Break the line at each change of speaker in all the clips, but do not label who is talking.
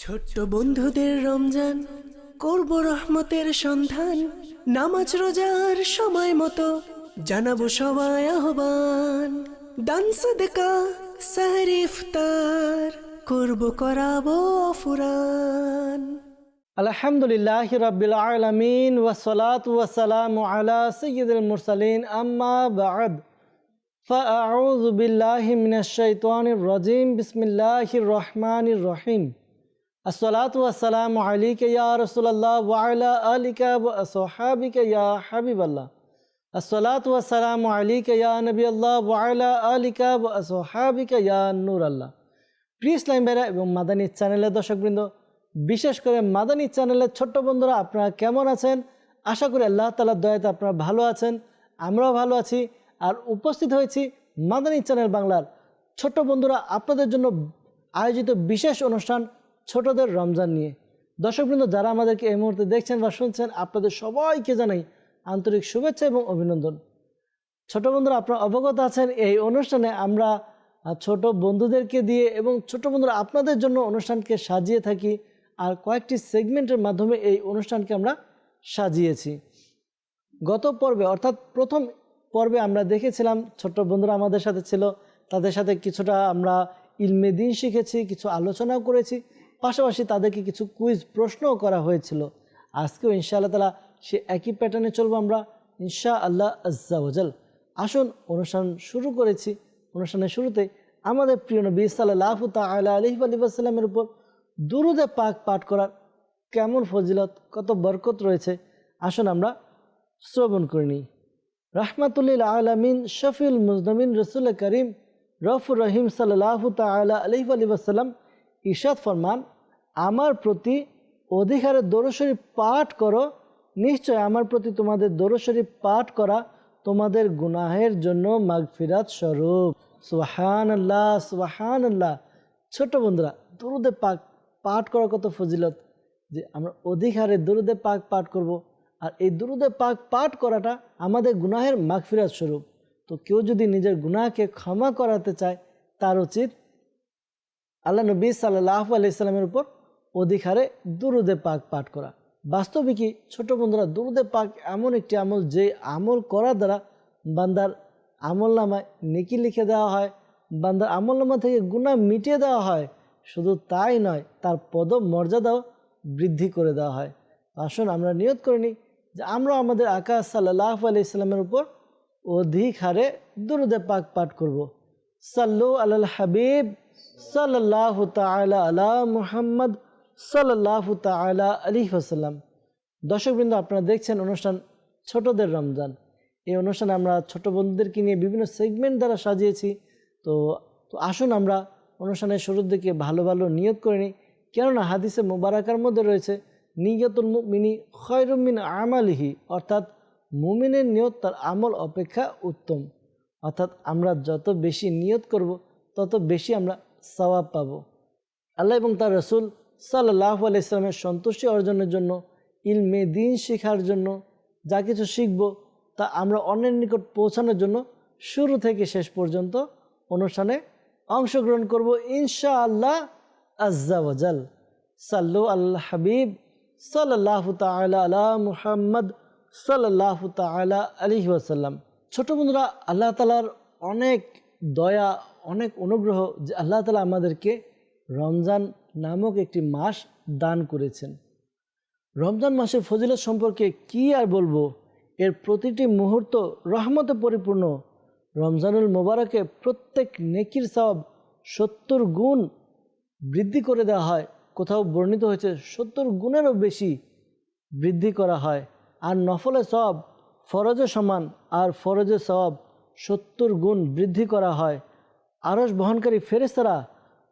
ছোট্ট বন্ধুদের রমজান করব রহমতের সন্ধান, নামাজ রোজার সময় মতো জানাবো সবাই আহ্বান। দান সাদকা সাহরি ইফতার করব করাবো ফুরান।
আলহামদুলিল্লাহি রাব্বিল আলামিন ওয়াসসালাতু ওয়াসসালামু আলা সাইয়্যিদিল মুরসালিন আম্মা বা'দ ফাআউযু বিল্লাহি মিনাশ শাইতানির রাজিম বিসমিল্লাহির রহমানির রহিম। আসসালাতু ওয়াসসালামু আলাইকা ইয়া রাসূলুল্লাহ ওয়া আলা আলিকা ওয়া আসহাবিকা ইয়া হাবিবাল্লাহ। আসসালাতু ওয়াসসালামু আলাইকা ইয়া নবিয়াল্লাহ ওয়া আলা আলিকা ওয়া আসহাবিকা ইয়া নূরাল্লাহ। প্রিয় ইসলাম ভাইরা এবং মাদানী চ্যানেলের দর্শকবৃন্দ, বিশেষ করে মাদানী চ্যানেলের ছোট্ট বন্ধুরা, আপনারা কেমন আছেন? আশা করি আল্লাহ তাআলার দয়াতে আপনারা ভালো আছেন, আমরাও ভালো আছি। আর উপস্থিত হয়েছি মাদানী চ্যানেল বাংলার ছোট্ট বন্ধুরা আপনাদের জন্য আয়োজিত বিশেষ অনুষ্ঠান ছোটদের রমজান নিয়ে। দর্শকবৃন্দ, যারা আমাদেরকে এই মুহূর্তে দেখছেন বা শুনছেন, আপনাদের সবাইকে জানাই আন্তরিক শুভেচ্ছা এবং অভিনন্দন। ছোট বন্ধুরা, আপনারা অবগত আছেন এই অনুষ্ঠানে আমরা ছোট বন্ধুদেরকে দিয়ে এবং ছোট বন্ধুরা আপনাদের জন্য অনুষ্ঠানকে সাজিয়ে থাকি। আর কয়েকটি সেগমেন্টের মাধ্যমে এই অনুষ্ঠানকে আমরা সাজিয়েছি। গত পর্বে অর্থাৎ প্রথম পর্বে আমরা দেখেছিলাম ছোট্ট বন্ধুরা আমাদের সাথে ছিল, তাদের সাথে কিছুটা আমরা ইলমে দ্বীন শিখেছি, কিছু আলোচনাও করেছি, পাশাপাশি তাদেরকে কিছু কুইজ প্রশ্নও করা হয়েছিল। আজকেও ইনশাআল্লাহ তাআলা সে একই প্যাটার্নে চলবো আমরা ইনশাআল্লাহ আজ্জা ওয়াজাল। আসুন, অনুষ্ঠান শুরু করেছি। অনুষ্ঠানের শুরুতে আমাদের প্রিয় নবী সাল্লাল্লাহু তাআলা আলাইহি ওয়া সাল্লামের উপর দুরূদে পাক পাঠ করার কেমন ফজিলত, কত বরকত রয়েছে, আসুন আমরা শ্রবণ করে নিই। রাহমাতুল্লিল আলামিন শফিউল মুজনবিন রসুল করিম রফুর রহিম সাল্লাল্লাহু তাআলা আলাইহি ওয়া সাল্লাম ইরশাদ ফরমান, আমার প্রতি অধিকারে দরুদ শরীফ পাঠ করো, নিশ্চয় আমার প্রতি তোমাদের দরুদ শরীফ পাঠ করা তোমাদের গুনাহের জন্য মাগফিরাত স্বরূপ। সুবহানাল্লাহ, সুবহানাল্লাহ। ছোট বন্ধুরা, দরুদে পাক পাঠ করা কত ফজিলত, যে আমরা অধিকারে দরুদে পাক পাঠ করব। আর এই দরুদে পাক পাঠ করাটা আমাদের গুনাহের মাগফিরাত স্বরূপ। তো কেউ যদি নিজের গুনাহকে ক্ষমা করাতে চায়, তার উচিত আল্লাহ নবী সাল্লাল্লাহু আলাইহি সাল্লামের উপর অধিকারে দরুদে পাক পাঠ করা। বাস্তবিকই ছোট বন্ধুরা, দরুদে পাক এমন একটি আমল, যে আমল করার দ্বারা বান্দার আমলনামায় নেকি লিখে দেওয়া হয়, বান্দার আমলনামা থেকে গুনাহ মিটিয়ে দেওয়া হয়। শুধু তাই নয়, তার পদমর্যাদাও বৃদ্ধি করে দেওয়া হয়। আসুন আমরা নিয়ত করে নিই যে আমরা আমাদের আকা সাল্লাল্লাহু আলাইহি সাল্লামের উপর অধিক হারে দরুদে পাক পাঠ করব। সাল্লু আলাল হাবিব সাল্লাল্লাহু তাআলা আলা মুহাম্মদ সাল্লাল্লাহু তাআলা আলাইহি ওয়াসাল্লাম। দর্শকবৃন্দ, আপনারা দেখছেন অনুষ্ঠান ছোটদের রমজান। এই অনুষ্ঠানে আমরা ছোট বন্ধুদেরকে নিয়ে বিভিন্ন সেগমেন্ট দ্বারা সাজিয়েছি। তো আসুন আমরা অনুষ্ঠানের শুরুর দিকে ভালো ভালো নিয়ত করে নিই। কেননা হাদিসে মুবারাকার মধ্যে রয়েছে, নিয়তুল মুমিনি খায়রুম মিন আমালিহি, অর্থাৎ মুমিনের নিয়ত তার আমল অপেক্ষা উত্তম। অর্থাৎ আমরা যত বেশি নিয়ত করব, তত বেশি আমরা সওয়াব পাবো। আল্লাহ এবং তার রসুল সাল্লাল্লাহু আলাইহি সাল্লামের সন্তুষ্টি অর্জনের জন্য, ইলমে দ্বীন শেখার জন্য, যা কিছু শিখব তা আমরা অন্যের নিকট পৌঁছানোর জন্য শুরু থেকে শেষ পর্যন্ত অনুষ্ঠানে অংশগ্রহণ করব ইনশাআল্লাহ আজ্জা ওয়াজাল। সাল্লু আল্লাহ হাবিব সাল্লাল্লাহু তাআলা আলা মুহাম্মদ সাল্লাল্লাহু তাআলা আলাইহি ওয়াসাল্লাম। ছোট বন্ধুরা, আল্লাহ তাআলার অনেক দয়া, অনেক অনুগ্রহ যে আল্লাহ তাআলা আমাদেরকে রমজান নামক একটি মাস দান করেছেন। রমজান মাসের ফজিলত সম্পর্কে কি আর বলবো, এর প্রতিটি মুহূর্ত রহমতে পরিপূর্ণ। রমজানুল মোবারকে প্রত্যেক নেকির সওয়াব 70 গুণ বৃদ্ধি করে দেওয়া হয়। কোথাও বর্ণিত হয়েছে 70 গুণেরও বেশি বৃদ্ধি করা হয়। আর নফলে সওয়াব ফরজে সমান, আর ফরজে সওয়াব 70 গুণ বৃদ্ধি করা হয়। আরশ বহনকারী ফেরেশতারা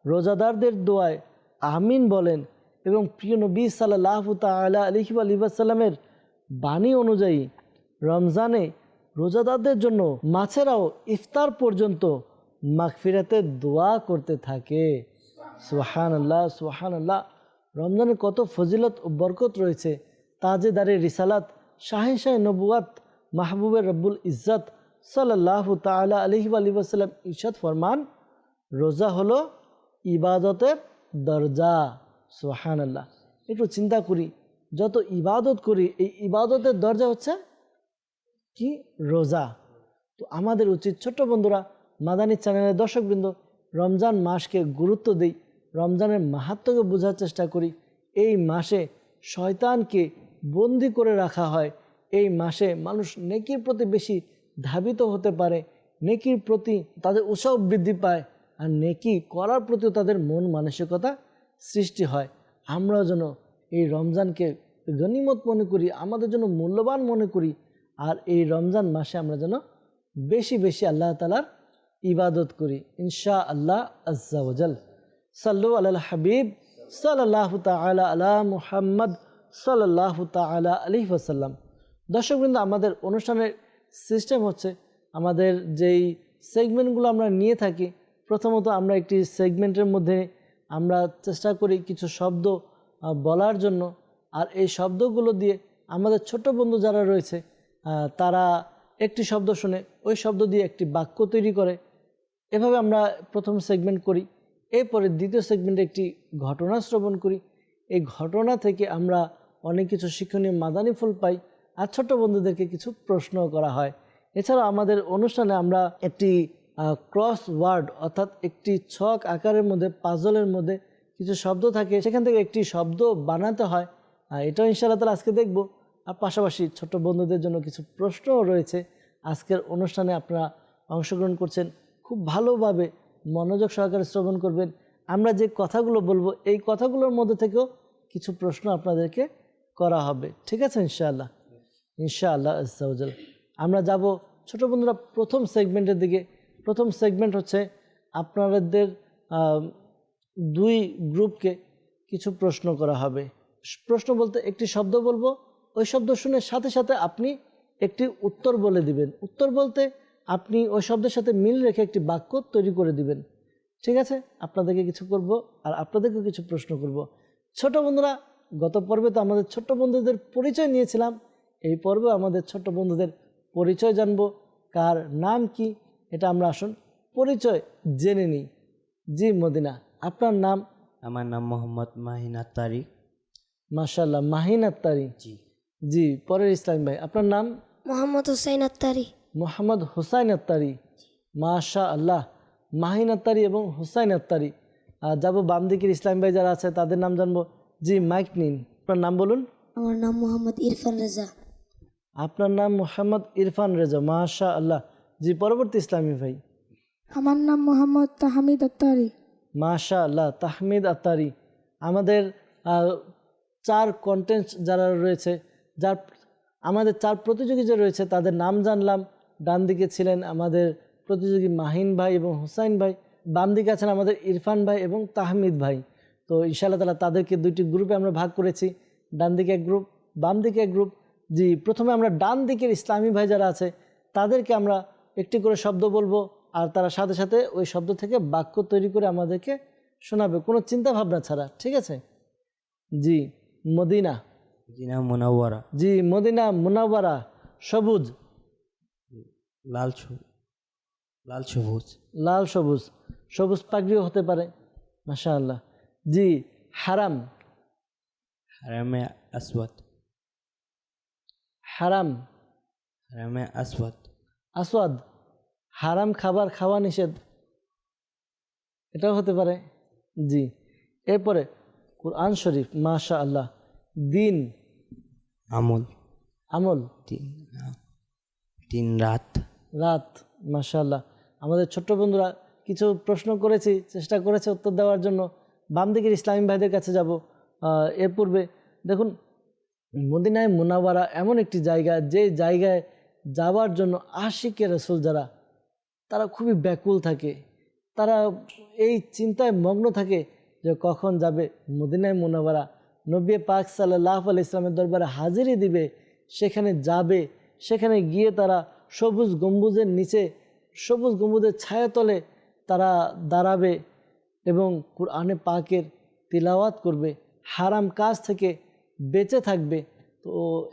রোজাদারদের দোয়ায় আমিন বলেন এবং প্রিয় নবী সাল্লাল্লাহু তাআলা আলাইহি ওয়া সাল্লামের বাণী অনুযায়ী রমজানে রোজাদারদের জন্য মাছেরাও ইফতার পর্যন্ত মাগফিরাতের দোয়া করতে থাকে। সুবহানাল্লাহ, সুবহানাল্লাহ। রমজানের কত ফজিলত ও বরকত রয়েছে। তাজেদারে রিসালাত, শাহেনশাহ নবুয়াত, মাহবুবের রব্বুল ইজ্জত সাল্লাল্লাহু তাআলা আলাইহি ওয়া সাল্লাম ইরশাদ ফরমান, রোজা হলো ইবাদতের দরজা। সুবহানাল্লাহ। একটু চিন্তা করি, যত ইবাদত করি এই ইবাদতের দরজা হচ্ছে কি? রোজা। তো আমাদের উচিত ছোট্ট বন্ধুরা, মাদানী চ্যানেলের দর্শকবৃন্দ, রমজান মাসকে গুরুত্ব দিই, রমজানের মাহাত্ম্যকে বোঝার চেষ্টা করি। এই মাসে শয়তানকে বন্দি করে রাখা হয়। এই মাসে মানুষ নেকির প্রতি বেশি ধাবিত হতে পারে, নেকির প্রতি তাদের উৎসাহ বৃদ্ধি পায়, আর নেকি করার প্রতিও তাদের মন মানসিকতা সৃষ্টি হয়। আমরা যেন এই রমজানকে গনিমত মনে করি, আমাদের জন্য মূল্যবান মনে করি, আর এই রমজান মাসে আমরা যেন বেশি বেশি আল্লাহ তাআলার ইবাদত করি ইনশাআল্লাহ আজ্জা ওয়াজাল। সাল্লু আলাল হাবিব সাল্লাল্লাহু তাআলা আলা মুহাম্মদ সাল্লাল্লাহু তাআলা আলাইহি ওয়াসাল্লাম। দর্শকবৃন্দ, আমাদের অনুষ্ঠানের সিস্টেম হচ্ছে, আমাদের যেই সেগমেন্টগুলো আমরা নিয়ে থাকি, প্রথমত আমরা একটি সেগমেন্টের মধ্যে আমরা চেষ্টা করি কিছু শব্দ বলার জন্য, আর এই শব্দগুলো দিয়ে আমাদের ছোট বন্ধু যারা রয়েছে তারা একটি শব্দ শুনে ওই শব্দ দিয়ে একটি বাক্য তৈরি করে। এভাবে আমরা প্রথম সেগমেন্ট করি। এরপরে দ্বিতীয় সেগমেন্টে একটি ঘটনা শ্রবণ করি। এই ঘটনা থেকে আমরা অনেক কিছু শিক্ষণীয় মাদানী ফুল পাই, আর ছোট বন্ধুদেরকে কিছু প্রশ্ন করা হয়। এছাড়া আমাদের অনুষ্ঠানে আমরা একটি ক্রস ওয়ার্ড, অর্থাৎ একটি ছক আকারের মধ্যে, পাজলের মধ্যে কিছু শব্দ থাকে, সেখান থেকে একটি শব্দ বানাতে হয়। এটাও ইনশাআল্লাহ তাআলা আজকে দেখব। আর পাশাপাশি ছোট বন্ধুদের জন্য কিছু প্রশ্নও রয়েছে। আজকের অনুষ্ঠানে আপনারা অংশগ্রহণ করছেন, খুব ভালোভাবে মনোযোগ সহকারে শ্রবণ করবেন। আমরা যে কথাগুলো বলবো এই কথাগুলোর মধ্যে থেকেও কিছু প্রশ্ন আপনাদেরকে করা হবে, ঠিক আছে ইনশাআল্লাহ? ইনশাআল্লাহ আজ্জা ওয়াজাল। আমরা যাব ছোট বন্ধুরা প্রথম সেগমেন্টের দিকে। প্রথম সেগমেন্ট হচ্ছে আপনাদের দুই গ্রুপকে কিছু প্রশ্ন করা হবে। প্রশ্ন বলতে একটি শব্দ বলবো, ওই শব্দ শুনে সাথে সাথে আপনি একটি উত্তর বলে দিবেন। উত্তর বলতে আপনি ওই শব্দের সাথে মিল রেখে একটি বাক্য তৈরি করে দিবেন, ঠিক আছে? আপনাদেরকে কিছু করব আর আপনাদেরকেও কিছু প্রশ্ন করব। ছোট বন্ধুরা, গত পর্বে তো আমাদের ছোট্ট বন্ধুদের পরিচয় নিয়েছিলাম, এই পর্বে আমাদের ছোট্ট বন্ধুদের পরিচয় জানবো। কার নাম কি এটা আমরা আসুন পরিচয় জেনে নিই। জি মদিনা, আপনার নাম?
আমার নাম মোহাম্মদ মাহিন আত্তারি।
মাশাআল্লাহ, মাহিন আত্তারি।
জি
জি। পরের ইসলাম ভাই, আপনার নাম?
মোহাম্মদ হুসাইন আত্তারি।
মোহাম্মদ হুসাইন আত্তারি। মাশাআল্লাহ, মাহিন আত্তারি এবং হুসাইন আত্তারি। যাব বাম দিকের ইসলাম ভাই যারা আছে তাদের নাম জানবো। জি, মাইক নিন, আপনার নাম বলুন।
আমার নাম মোহাম্মদ ইরফান রেজা।
আপনার নাম মোহাম্মদ ইরফান রেজা। মাশাআল্লাহ। জি, পরবর্তী ইসলামী ভাই।
আমার নাম মোহাম্মদ তাহমিদ আত্তারি।
মাশাআল্লাহ, তাহমিদ আত্তারি। আমাদের চার কন্টেন্ট যারা রয়েছে, আমাদের চার প্রতিযোগী যে রয়েছে তাদের নাম জানলাম। ডান দিকে ছিলেন আমাদের প্রতিযোগী মাহিন ভাই এবং হুসাইন ভাই, বাম দিকে আছেন আমাদের ইরফান ভাই এবং তাহমিদ ভাই। তো ইনশাআল্লাহ তাআলা তাদেরকে দুইটি গ্রুপে আমরা ভাগ করেছি, ডান দিকে এক গ্রুপ, বাম দিকে এক গ্রুপ। জি, প্রথমে আমরা ডান দিকের ইসলামী ভাই যারা আছে তাদেরকে আমরা একটি করে শব্দ বলবো, আর তারা সাথে সাথে ওই শব্দ থেকে বাক্য তৈরি করে আমাদেরকে শোনাবে, কোনো চিন্তা ভাবনা ছাড়া, ঠিক আছে? জি, মদিনা।
মদিনা মুনাওয়ারা।
জি, মদিনা মুনাওয়ারা। সবুজ।
লাল সবুজ।
লাল সবুজ। সবুজ পাগড়িও হতে পারে। মাশাআল্লাহ। জি, হারাম।
হারামে আসওয়াদ।
হারাম।
হারামে আসওয়াদ।
আসওয়াদ। হারাম খাবার খাওয়া নিষেধ, এটাও হতে পারে। জি। এরপরে কুরআন শরীফ। মাশাআল্লাহ। দিন।
আমল।
আমল।
দিন রাত।
রাত। মাশাআল্লাহ। আমাদের ছোট্ট বন্ধুরা কিছু প্রশ্ন করেছি, চেষ্টা করেছে উত্তর দেওয়ার জন্য। বাম দিকের ইসলামী ভাইদের কাছে যাব। এর পূর্বে দেখুন, মদিনায় মুনাওয়ারা এমন একটি জায়গা, যে জায়গায় যাওয়ার জন্য আশিকে রাসূল যারা, তারা খুবই ব্যাকুল থাকে, তারা এই চিন্তায় মগ্ন থাকে যে কখন যাবে মদিনায় মুনাওয়ারা, নবী পাক সাল্লাল্লাহু আলাইহি ওয়াসাল্লামের দরবারে হাজিরি দিবে, সেখানে যাবে, সেখানে গিয়ে তারা সবুজ গম্বুজের নিচে, সবুজ গম্বুজের ছায়াতলে তারা দাঁড়াবে এবং কুরআনে পাকের তিলাওয়াত করবে, হারাম কাজ থেকে বেঁচে থাকবে। তো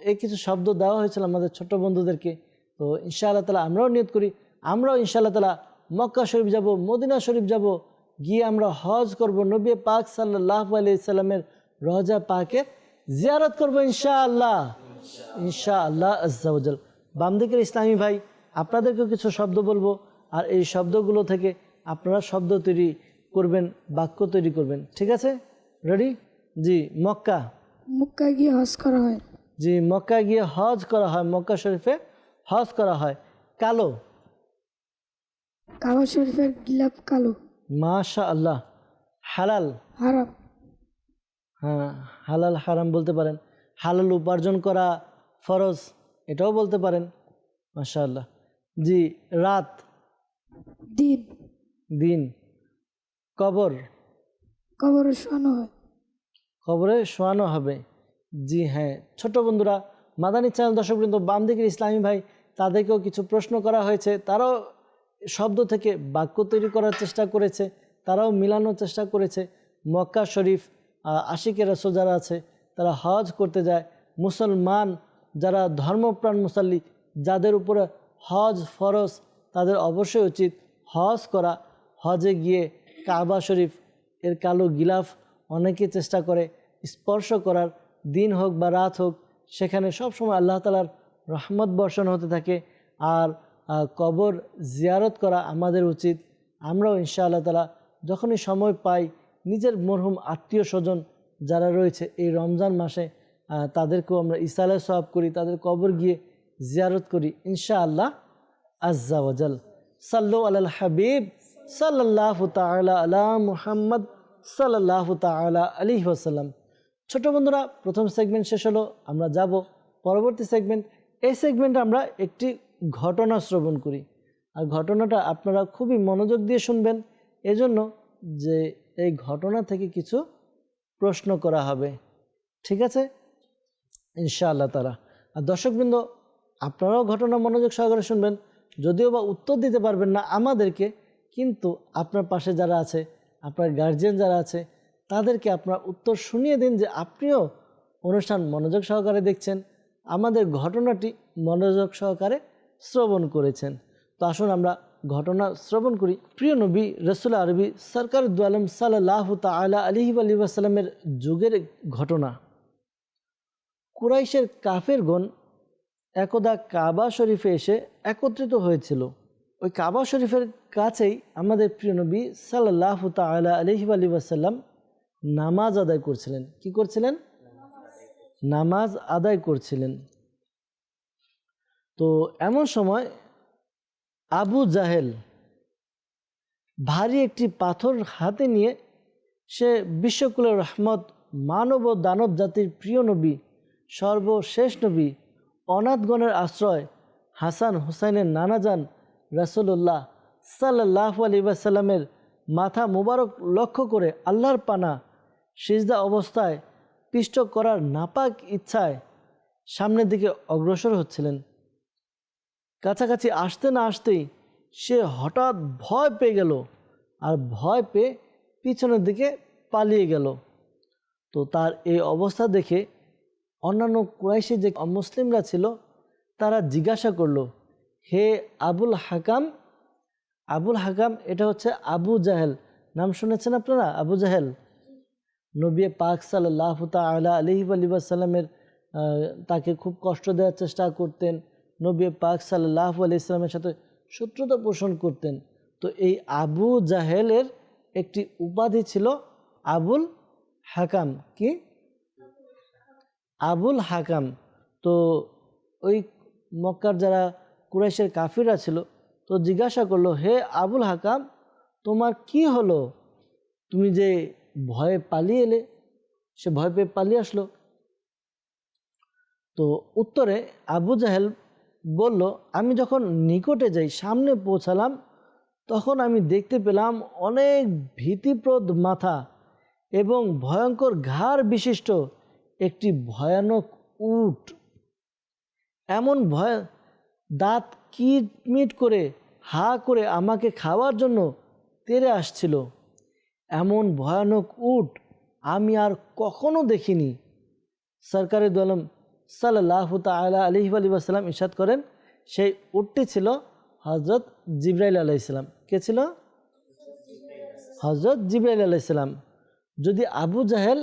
এই কিছু শব্দ দেওয়া হয়েছিল আমাদের ছোট বন্ধুদেরকে। তো ইনশাআল্লাহ তাআলা আমরাও নিয়ত করি, আমরাও ইনশাআল্লাহ তাআলা মক্কা শরীফ যাব, মদিনা শরীফ যাব, গিয়ে আমরা হজ করব, নবী পাক সাল্লাল্লাহু আলাইহি সাল্লামের রওজা পাকে জিয়ারত করবো ইনশাআল্লাহ। ইনশাআল্লাহ আজ্জা ওয়াজাল। বাম দিকের ইসলামী ভাই, আপনাদেরকেও কিছু শব্দ বলবো, আর এই শব্দগুলো থেকে আপনারা শব্দ তৈরি করবেন, বাক্য তৈরি করবেন। ঠিক আছে, রেডি? জি। মক্কা।
মক্কায় গিয়ে হজ করা হয়।
জি, মক্কা গিয়ে হজ করা হয়, মক্কা শরীফে হজ করা হয়। কালো।
কাবা শরীফের গিলাফ কালো।
মাশা আল্লাহ। হালাল।
হারাম।
হ্যাঁ, হালাল হারাম বলতে পারেন। হালাল উপার্জন করা ফরজ, এটাও বলতে পারেন। মাশা আল্লাহ। জি। রাত।
দিন।
দিন। কবর।
কবরে শোয়ানো হয়।
কবরে শোয়ানো হবে। জি হ্যাঁ। ছোট বন্ধুরা, মাদানী চ্যানেল দর্শকবৃন্দ, বাম দিকের ইসলামী ভাই, তাদেরকেও কিছু প্রশ্ন করা হয়েছে। তারাও শব্দ থেকে বাক্য তৈরি করার চেষ্টা করেছে, তারাও মিলানোর চেষ্টা করেছে। মক্কা শরীফ, আশিকে রাসূল যারা আছে তারা হজ করতে যায়। মুসলমান যারা ধর্মপ্রাণ মুসাল্লি, যাদের উপরে হজ ফরজ, তাদের অবশ্যই উচিত হজ করা। হজে গিয়ে কাবা শরীফ এর কালো গিলাফ অনেকে চেষ্টা করে স্পর্শ করার, দিন হোক বা রাত হোক, সেখানে সবসময় আল্লাহ তাআলার রহমত বর্ষণ হতে থাকে। আর কবর জিয়ারত করা আমাদের উচিত। আমরাও ইনশাআল্লাহ তাআলা যখনই সময় পাই, নিজের মরহুম আত্মীয় স্বজন যারা রয়েছে এই রমজান মাসে, তাদেরকেও আমরা ইসালে সওয়াব করি, তাদের কবর গিয়ে জিয়ারত করি ইনশাআল্লাহ আজ্জা ওয়াজাল। সাল্লু আলাল হাবিব সাল্লাল্লাহু তাআলা আলা মুহাম্মদ সাল্লাল্লাহু তাআলা আলাইহি ওয়াসাল্লাম। ছোট বন্ধুরা, প্রথম সেগমেন্ট শেষ হলো, আমরা যাব পরবর্তী সেগমেন্ট। এই সেগমেন্টে আমরা একটি ঘটনা শ্রবণ করি, আর ঘটনাটা আপনারা খুবই মনোযোগ দিয়ে শুনবেন, এজন্য যে এই ঘটনা থেকে কিছু প্রশ্ন করা হবে। ঠিক আছে ইনশাআল্লাহ তাআলা। আর দর্শকবৃন্দ, আপনারাও ঘটনা মনোযোগ সহকারে শুনবেন, যদিও বা উত্তর দিতে পারবেন না আমাদেরকে, কিন্তু আপনার পাশে যারা আছে, আপনার গার্জিয়ান যারা আছে, তাদেরকে আপনার উত্তর শুনিয়ে দিন যে আপনিও অনুষ্ঠান মনোযোগ সহকারে দেখছেন, আমাদের ঘটনাটি মনোযোগ সহকারে শ্রবণ করেছেন। তো আসুন আমরা ঘটনা শ্রবণ করি। প্রিয় নবী রাসূল আরবি সরকার দু আলম সাল্লাল্লাহু তাআলা আলাইহি ওয়াসাল্লামের যুগের ঘটনা। কুরাইশের কাফেরগণ একদা কাবা শরীফে এসে একত্রিত হয়েছিল। ওই কাবা শরীফের কাছেই আমাদের প্রিয় নবী সাল্লাল্লাহু তাআলা আলাইহি ওয়াসাল্লাম নামাজ আদায় করছিলেন। কি করছিলেন? নামাজ আদায় করছিলেন। তো এমন সময় আবু জাহেল ভারী একটি পাথর হাতে নিয়ে, সে বিশ্বকুলের রহমত, মানব ও দানব জাতির প্রিয় নবী, সর্বশেষ নবী, অনাথগণের আশ্রয়, হাসান হুসাইনের নানাজান রাসূলুল্লাহ সাল্লাল্লাহু আলাইহি ওয়াসাল্লামের মাথা মুবারক লক্ষ্য করে আল্লাহর পানা সিজদা অবস্থায় পিষ্ট করার নাপাক ইচ্ছায় সামনের দিকে অগ্রসর হচ্ছিলেন। কাছাকাছি আসতে না আসতেই সে হঠাৎ ভয় পেয়ে গেল, আর ভয় পেয়ে পিছনের দিকে পালিয়ে গেল। তো তার এই অবস্থা দেখে অন্যান্য কুরাইশি যে অমুসলিমরা ছিল, তারা জিজ্ঞাসা করলো, হে আবুল হাকাম। আবুল হাকাম এটা হচ্ছে আবু জাহেল, নাম শুনেছেন আপনারা? আবু জাহেল নবী পাক সাল্লাল্লাহু তাআলা আলাইহি ওয়াসাল্লামের তাকে খুব কষ্ট দেওয়ার চেষ্টা করতেন, নবী পাক সাল্লাল্লাহু আলাইহি ওয়াসাল্লামের সাথে শত্রুতা পোষণ করতেন। তো এই আবু জাহেলের একটি উপাধি ছিল আবুল হাকাম। কি? আবুল হাকাম। তো ওই মক্কার যারা কুরাইশের কাফিররা ছিল, তো জিজ্ঞাসা করলো, হে আবুল হাকাম, তোমার কি হলো? তুমি যে ভয়ে পালিয়ে এলে। সে ভয় পেয়ে পালিয়ে আসলো। তো উত্তরে আবু জাহেল বলল, আমি যখন নিকটে যাই, সামনে পৌঁছালাম, তখন আমি দেখতে পেলাম অনেক ভীতিপ্রদ মাথা এবং ভয়ঙ্কর ঘাড় বিশিষ্ট একটি ভয়ানক উট। এমন ভয় দাঁত কিটমিট করে হা করে আমাকে খাওয়ার জন্য তেড়ে আসছিল। এমন ভয়ানক উট আমি আর কখনো দেখিনি। সরকারে দু আলম সাল্লাল্লাহু তাআলা আলাইহি ওয়াসাল্লাম ইরশাদ করেন, সেই উটটি ছিল হযরত জিবরাইল আলাইহিস সালাম। কে ছিল? হযরত জিবরাইল আলাইহিস সালাম। যদি আবু জাহেল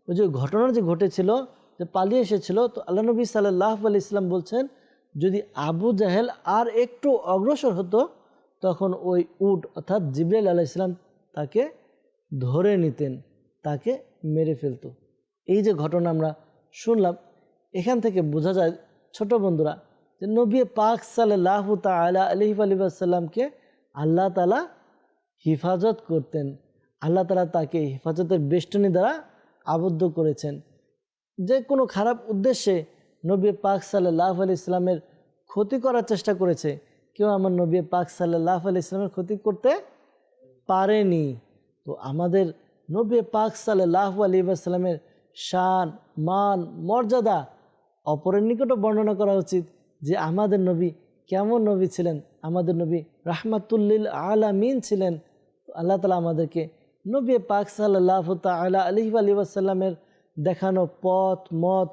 ওই যে ঘটনা যে ঘটেছিল, যে পালিয়ে এসেছিল, তো আল্লাহ নবী সাল্লাল্লাহু আলাইহি সাল্লাম বলছেন যদি আবু জাহেল আর একটু অগ্রসর হতো তখন ওই উট অর্থাৎ জিবরাইল আলাইহিস সালাম তাকে ধরে নিতেন, তাকে মেরে ফেলতো। এই যে ঘটনা আমরা শুনলাম, এখান থেকে বোঝা যায় ছোট বন্ধুরা যে নবী পাক সাল্লাল্লাহু তাআলা আলাইহি ওয়াসাল্লামকে আল্লাহ তাআলা হিফাজত করতেন, আল্লাহ তাআলা তাকে হিফাজতের বেষ্টনী দ্বারা আবদ্ধ করেছেন। যে কোনো খারাপ উদ্দেশ্যে নবী পাক সাল্লাল্লাহু আলাইহি ইসলামের ক্ষতি করার চেষ্টা করেছে, কেউ আমার নবী পাক সাল্লাল্লাহু আলাইহি ইসলামের ক্ষতি করতে পারেনি। তো আমাদের নবী পাক সাল্লাল্লাহু আলাইহি ওয়াসাল্লামের শান, মান, মর্যাদা অপরের নিকটও বর্ণনা করা উচিত যে আমাদের নবী কেমন নবী ছিলেন। আমাদের নবী রাহমাতুল্লিল আলামিন ছিলেন। আল্লাহ তাআলা আমাদেরকে নবী পাক সাল্লাল্লাহু তাআলা আলাইহি ওয়াসাল্লামের দেখানো পথ মত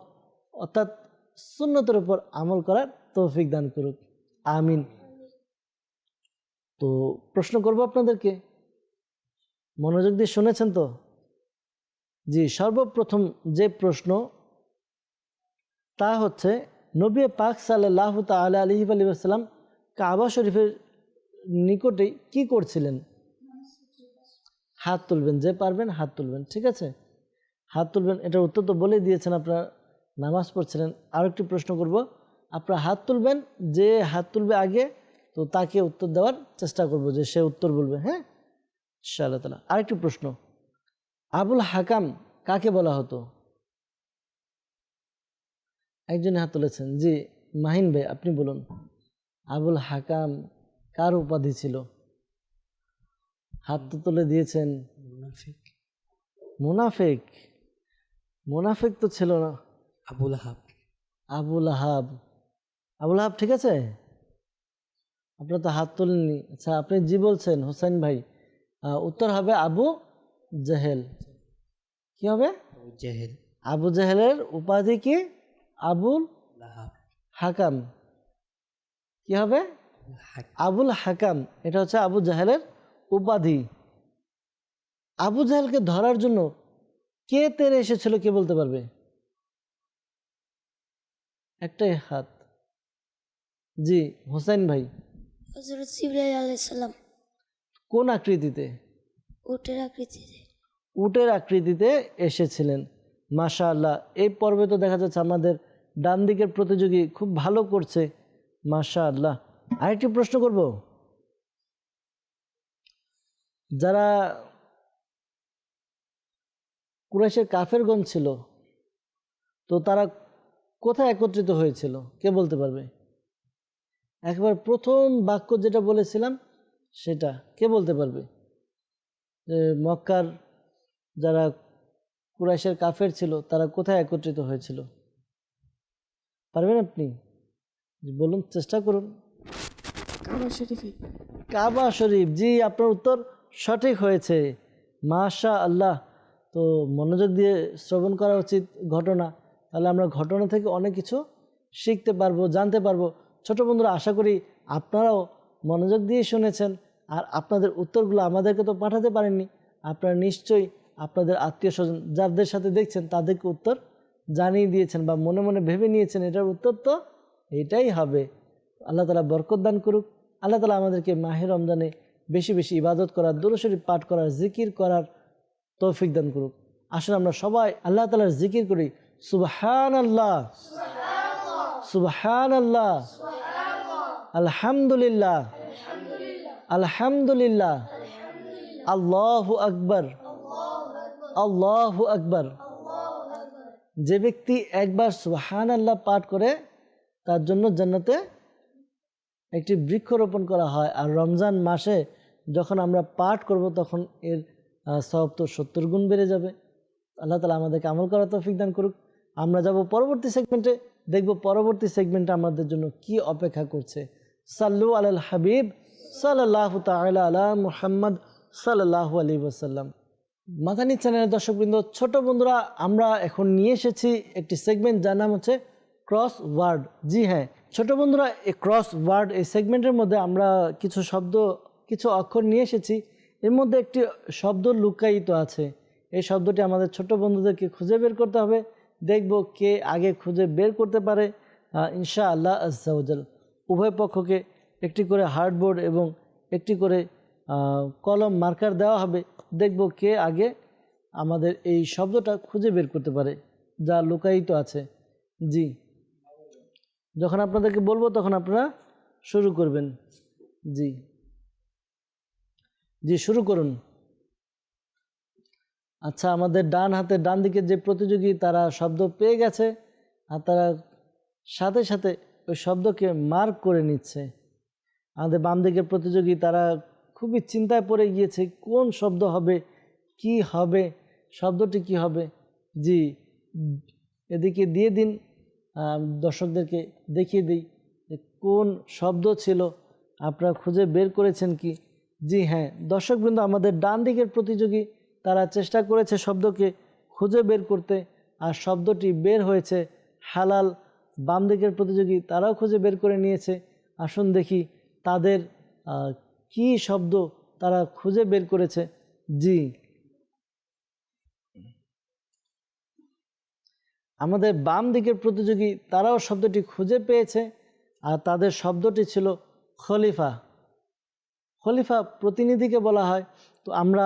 অর্থাৎ সুন্নতের উপর আমল করার তৌফিক দান করুক, আমিন। তো প্রশ্ন করব আপনাদেরকে, মনোযোগ দিয়ে শুনেছেন তো? জি, সর্বপ্রথম যে প্রশ্ন তা হচ্ছে নবী পাক সাল্লাল্লাহু তাআলা আলাইহি ওয়াসাল্লাম কাবা শরীফের নিকটে কি করছিলেন? হাত তুলবেন, যে পারবেন হাত তুলবেন, ঠিক আছে? হাত তুলবেন, এটার উত্তর তো বলেই দিয়েছেন, আপনারা নামাজ পড়ছিলেন। আরেকটি প্রশ্ন করব, আপনারা হাত তুলবেন, যে হাত তুলবে আগে তো তাকে উত্তর দেওয়ার চেষ্টা করব, যে সে উত্তর বলবে, হ্যাঁ ইনশাআল্লাহ তাআলা। আরেকটি প্রশ্ন, আবুল হাকাম কাকে বলা হতো? একজনে হাত তুলেছেন, জি মাহিন ভাই আপনি বলুন, আবুল হাকাম কার উপাধি ছিল? হাত তো তুলে দিয়েছেন।
মুনাফিক।
মুনাফিক? মুনাফিক তো ছিল না।
আবুল আহাব।
আবুল আহাব। আবুল আহাব, ঠিক আছে? আপনার তো হাত তোলেননি। আচ্ছা, আপনি জি বলছেন হোসেন ভাই, উত্তর হবে আবু জেহেল। কি হবে?
আবু জেহেল।
আবু জেহেলের উপাধি কি? আবুল
আহাব।
হাকাম। কি হবে? আবুল হাকাম। এটা হচ্ছে আবু জাহেলের উপাধি। আবু জাহেলকে ধরার জন্য কে তেরে এসেছিল, কে বলতে পারবে? একটাই হাত। জি হোসেন ভাই।
হযরত জিবরাইল আলাইহিস সালাম।
কোন আকৃতিতে?
উটের আকৃতিতে।
উটের আকৃতিতে এসেছিলেন। মাশাআল্লাহ। এই পর্বে তো দেখা যাচ্ছে আমাদের ডান দিকের প্রতিযোগী খুব ভালো করছে, মাশাআল্লাহ। আরেকটি প্রশ্ন করব, যারা কুরাইশের কাফেরগণ ছিল তো তারা কোথায় একত্রিত হয়েছিল, কে বলতে পারবে? একবার প্রথম বাক্য যেটা বলেছিলাম সেটা কে বলতে পারবে? যে মক্কার যারা কুরাইশের কাফের ছিল তারা কোথায় একত্রিত হয়েছিল? পারবেন আপনি? বলুন, চেষ্টা করুন।
কাবা শরীফে।
কাবা শরীফ। জি, আপনার উত্তর সঠিক হয়েছে, মাশাআল্লাহ। তো মনোযোগ দিয়ে শ্রবণ করা উচিত ঘটনা, তাহলে আমরা ঘটনা থেকে অনেক কিছু শিখতে পারবো, জানতে পারবো। ছোট বন্ধুরা, আশা করি আপনারাও মনোযোগ দিয়ে শুনেছেন, আর আপনাদের উত্তরগুলো আমাদেরকে তো পাঠাতে পারেননি, আপনারা নিশ্চয়ই আপনাদের আত্মীয় স্বজন যাদের সাথে দেখছেন তাদেরকে উত্তর জানিয়ে দিয়েছেন বা মনে মনে ভেবে নিয়েছেন এটার উত্তর তো এটাই হবে। আল্লাহ তাআলা বরকত দান করুক। আল্লাহ তাআলা আমাদেরকে মাহে রমজানে বেশি বেশি ইবাদত করার, দুরূদ শরীফ পাঠ করার, জিকির করার তৌফিক দান করুক। আসলে আমরা সবাই আল্লাহ তাআলার জিকির করি, সুবহানাল্লাহ, সুবহানাল্লাহ, আলহামদুলিল্লাহ, আলহামদুলিল্লাহ, আল্লাহু আকবার, আল্লাহু আকবার। যে ব্যক্তি একবার সুবহানাল্লাহ পাঠ করে তার জন্য জান্নাতে একটি বৃক্ষরোপণ করা হয়, আর রমজান মাসে যখন আমরা পাঠ করব তখন এর সওয়াব তো 70 গুণ বেড়ে যাবে। আল্লাহ তাআলা আমাদেরকে আমল করার তৌফিক দান করুক। আমরা যাব পরবর্তী সেগমেন্টে, দেখব পরবর্তী সেগমেন্টে আমাদের জন্য কি অপেক্ষা করছে। সাল্লু আলাল হাবিব সাল্লাল্লাহু তাআলা আলা মুহাম্মদ সাল্লাল্লাহু আলাইহি ওয়াসাল্লাম। মাদানী চ্যানেলের দর্শকবৃন্দ, ছোট বন্ধুরা, আমরা এখন নিয়ে এসেছি একটি সেগমেন্ট যার নাম হচ্ছে ক্রস ওয়ার্ড। জি হ্যাঁ ছোট বন্ধুরা, এই ক্রস ওয়ার্ড এই সেগমেন্টের মধ্যে আমরা কিছু শব্দ, কিছু অক্ষর নিয়ে এসেছি। এর মধ্যে একটি শব্দ লুকায়িত আছে। এই শব্দটি আমাদের ছোট বন্ধুদেরকে খুঁজে বের করতে হবে। দেখব কে আগে খুঁজে বের করতে পারে। ইনশাআল্লাহ আজ্জাওয়াজাল উভয় পক্ষকে একটি করে হার্ডবোর্ড এবং একটি করে কলম মার্কার দেওয়া হবে। দেখব কে আগে আমাদের এই শব্দটা খুঁজে বের করতে পারে যা লুকায়িত আছে। জি, যখন আপনাদেরকে বলবো তখন আপনারা শুরু করবেন। জি জি শুরু করুন। আচ্ছা, আমাদের ডান দিকের যে প্রতিযোগী তারা শব্দ পেয়ে গেছে আর তারা সাথে সাথে ওই শব্দকে মার্ক করে নিচ্ছে। আমাদের বাম দিকের প্রতিযোগী তারা খুবই চিন্তায় পড়ে গিয়েছে কোন শব্দ হবে, কি হবে, শব্দটি কি হবে। জি, এদিকে দিয়ে দিন, দর্শকদেরকে দেখিয়ে দিই যে কোন শব্দ ছিল, আপনারা খুঁজে বের করেছেন কি। জি হ্যাঁ দর্শকবৃন্দ, আমাদের ডান দিকের প্রতিযোগী তারা চেষ্টা করেছে শব্দকে খুঁজে বের করতে আর শব্দটি বের হয়েছে হালাল। বাম দিকের প্রতিযোগী তারাও খুঁজে বের করে নিয়েছে। আসুন দেখি তাদের কি শব্দ তারা খুঁজে বের করেছে। জি, আমাদের বাম দিকের প্রতিযোগী তারাও শব্দটি খুঁজে পেয়েছে আর তাদের শব্দটি ছিল খলিফা। খলিফা প্রতিনিধিকে বলা হয়, তো আমরা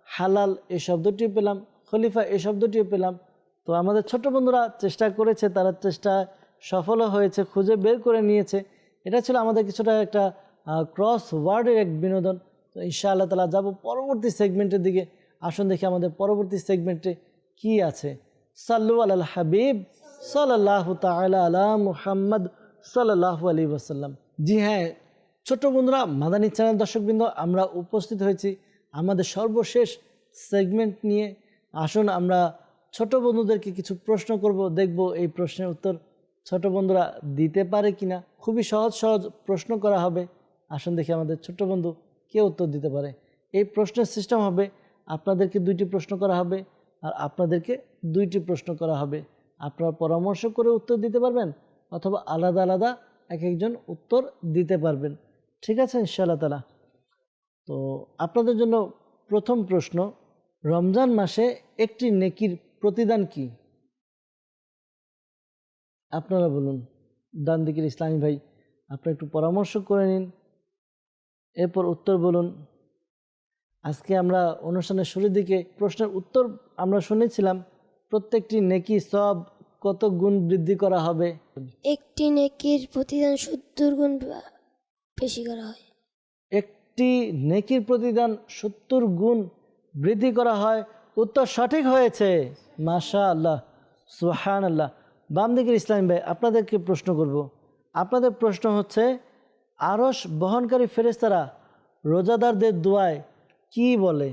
হালাল এই শব্দটিও পেলাম, খলিফা এই শব্দটিও পেলাম। তো আমাদের ছোট বন্ধুরা চেষ্টা করেছে, তারা চেষ্টা সফলও হয়েছে, খুঁজে বের করে নিয়েছে। এটা ছিল আমাদের কিছুটা একটা ক্রস ওয়ার্ডের এক বিনোদন। তো ইনশাআল্লাহ তাআলা যাব পরবর্তী সেগমেন্টের দিকে। আসুন দেখি আমাদের পরবর্তী সেগমেন্টে কি আছে। সাল্লু আলাল হাবিব সাল্লাল্লাহু তাআলা আলা মুহাম্মদ সাল্লাল্লাহু আলাইহি ওয়াসাল্লাম। জি হ্যাঁ ছোট বন্ধুরা, মাদানী চ্যানেল দর্শকবৃন্দ, আমরা উপস্থিত হয়েছি আমাদের সর্বশেষ সেগমেন্ট নিয়ে। আসুন আমরা ছোট বন্ধুদেরকে কিছু প্রশ্ন করব, দেখব এই প্রশ্নের উত্তর ছোট বন্ধুরা দিতে পারে কিনা। খুবই সহজ সহজ প্রশ্ন করা হবে। আসুন দেখি আমাদের ছোট বন্ধু কে উত্তর দিতে পারে। এই প্রশ্নের সিস্টেম হবে, আপনাদেরকে 2টি প্রশ্ন করা হবে আর আপনাদেরকে 2টি প্রশ্ন করা হবে। আপনারা পরামর্শ করে উত্তর দিতে পারবেন অথবা আলাদা আলাদা এক একজন উত্তর দিতে পারবেন। ঠিক আছে ইনশাআল্লাহ তাআলা। তো আপনাদের জন্য প্রথম প্রশ্ন, রমজান মাসে একটি নেকির প্রতিদান কি? আপনারা বলুন। ডান দিকের ইসলামী ভাই, আপনারা একটু পরামর্শ করে নিন, এরপর উত্তর বলুন। আজকে আমরা অনুষ্ঠানের শুরুর দিকে প্রশ্নের উত্তর আমরা শুনেছিলাম, প্রত্যেকটি নেকি সব কত গুণ বৃদ্ধি করা হবে?
একটি নেকির প্রতিদান 70 গুণ বেশি করা হয়।
একটি নেকির প্রতিদান 70 গুণ বৃদ্ধি করা হয়। উত্তর সঠিক হয়েছে, মাশাআল্লাহ, সুবহানাল্লাহ। বাম দিকের ইসলাম ভাই, আপনাদেরকে প্রশ্ন করব। আপনাদের প্রশ্ন হচ্ছে, আরশ বহনকারী ফেরেশতারা রোজাদারদের দোয়ায় কি বলে?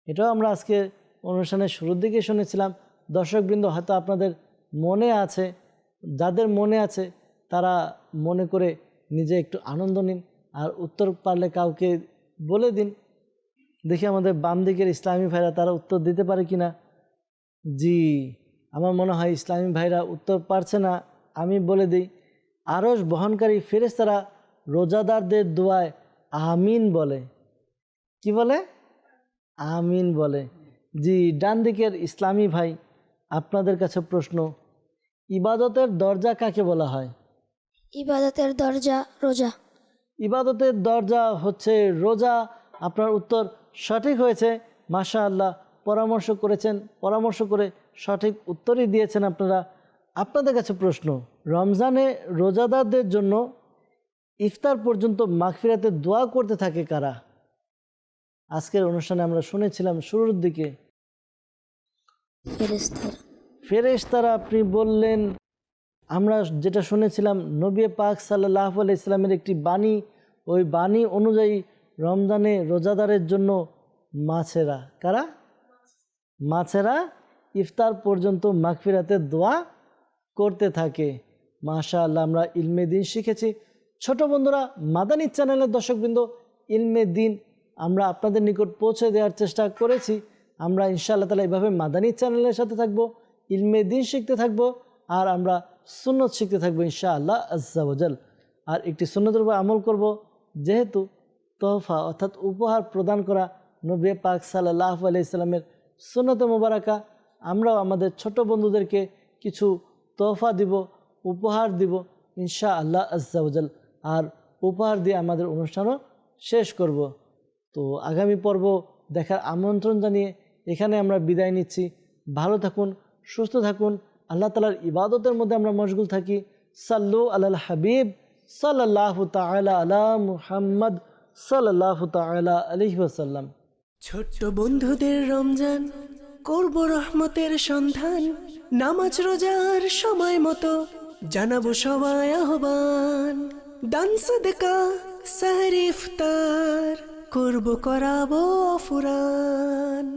এটাও আমরা আজকে অনুষ্ঠানের শুরুর দিকে শুনেছিলাম। দর্শকবৃন্দ হয়তো আপনাদের মনে আছে, যাদের মনে আছে তারা মনে করে নিজে একটু আনন্দ নিন আর উত্তর পারলে কাউকে বলে দিন। দেখি আমাদের বাম দিকের ইসলামী ভাইরা তারা উত্তর দিতে পারে কিনা। জি, আমার মনে হয় ইসলামী ভাইরা উত্তর পারছে না। আমি বলে দিই, আরশ বহনকারী ফেরেশতারা রোজাদারদের দোয়ায় আমিন বলে। কি বলে? আমিন বলে। জি, ডান দিকের ইসলামী ভাই, আপনাদের কাছে প্রশ্ন, ইবাদতের দরজা কাকে বলা হয়?
ইবাদতের দরজা রোজা।
ইবাদতের দরজা হচ্ছে রোজা। আপনার উত্তর সঠিক হয়েছে, মাশাআল্লাহ। পরামর্শ করেছেন, পরামর্শ করে সঠিক উত্তরই দিয়েছেন আপনারা। আপনাদের কাছে প্রশ্ন, রমজানে রোজাদারদের জন্য ইফতার পর্যন্ত মাগফিরাতের দোয়া করতে থাকে কারা? আজকের অনুষ্ঠানে আমরা শুনেছিলাম শুরুর দিকে
ফেরেশতারা।
ফেরেশতারা আপনি বললেন। আমরা যেটা শুনেছিলাম নবী পাক সাল্লাল্লাহু আলাইহি সাল্লামের একটি বাণী, ওই বাণী অনুযায়ী রমজানে রোজাদারের জন্য মাছেরা, কারা? মাছেরা ইফতার পর্যন্ত মাগফিরাতের দোয়া করতে থাকে। মাশাআল্লাহ, আমরা ইলমে দিন শিখেছি। ছোট বন্ধুরা, মাদানী চ্যানেলের দর্শকবৃন্দ, ইলমে দিন আমরা আপনাদের নিকট পৌঁছে দেওয়ার চেষ্টা করেছি। আমরা ইনশাআল্লাহ তাআলা এইভাবে মাদানী চ্যানেলের সাথে থাকব, ইলমে দিন শিখতে থাকব আর আমরা সুন্নত শিখতে থাকবো ইনশাআল্লাহ আজ্জা ওয়াজাল। আর একটি সুন্নতের উপর আমল করব, যেহেতু তোহফা অর্থাৎ উপহার প্রদান করা নবী পাক সাল্লাল্লাহু আলাইহি সাল্লামের সুন্নত মুবারাকা। আমরাও আমাদের ছোট বন্ধুদেরকে কিছু তোহফা দিব, উপহার দিব ইনশাআল্লাহ আজ্জা ওয়াজাল। আর উপহার দিয়ে আমাদের অনুষ্ঠানও শেষ করব। তো আগামী পর্ব দেখার আমন্ত্রণ জানিয়ে এখানে আমরা বিদায় নিচ্ছি। ভালো থাকুন, সুস্থ থাকুন, আল্লাহ তাআলার ইবাদতের মধ্যে আমরা মশগুল থাকি। সাল্লু আলাল হাবিব সাল্লাল্লাহু তাআলা আলা মুহাম্মদ সাল্লাল্লাহু তাআলা আলাইহি ওয়াসাল্লাম।
ছোট্ট বন্ধুদের রমজান করব রহমতের সন্ধান, নামাজ রোজার সময় মতো জানাবো সবাই আহ্বান। দান সাদকা সাহরি ইফতার করব করাবো ফুরান।